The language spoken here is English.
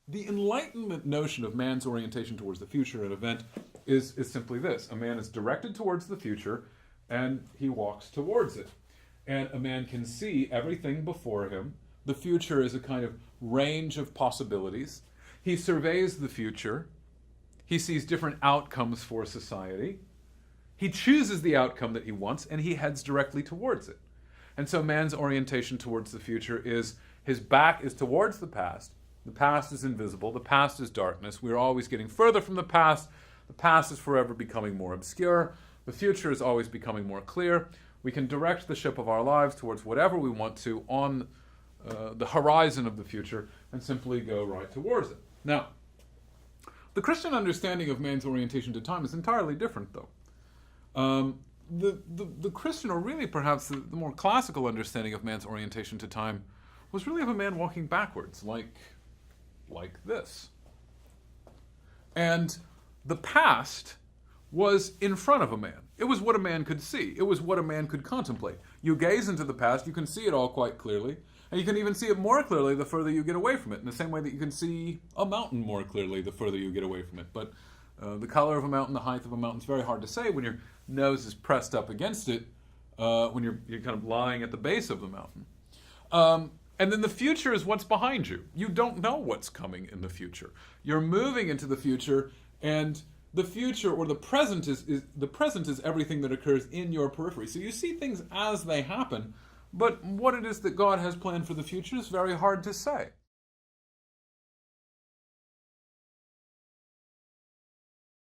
The Enlightenment notion of man's orientation towards the future and event is simply this. A man is directed towards the future, and he walks towards it. And a man can see everything before him. The future is a kind of range of possibilities. He surveys the future. He sees different outcomes for society. He chooses the outcome that he wants, and he heads directly towards it. And so man's orientation towards the future is, his back is towards the past. The past is invisible. The past is darkness. We're always getting further from the past. The past is forever becoming more obscure. The future is always becoming more clear. We can direct the ship of our lives towards whatever we want to on the horizon of the future and simply go right towards it. Now, the Christian understanding of man's orientation to time is entirely different, though. The Christian, or really perhaps the more classical understanding of man's orientation to time, was really of a man walking backwards, like this. And the past was in front of a man. It was what a man could see. It was what a man could contemplate. You gaze into the past, you can see it all quite clearly, and you can even see it more clearly the further you get away from it, in the same way that you can see a mountain more clearly the further you get away from it. But the color of a mountain, the height of a mountain is very hard to say when your nose is pressed up against it, when you're kind of lying at the base of the mountain. And then the future is what's behind you. You don't know what's coming in the future. You're moving into the future, and the future, or the present, is everything that occurs in your periphery. So you see things as they happen, but what it is that God has planned for the future is very hard to say.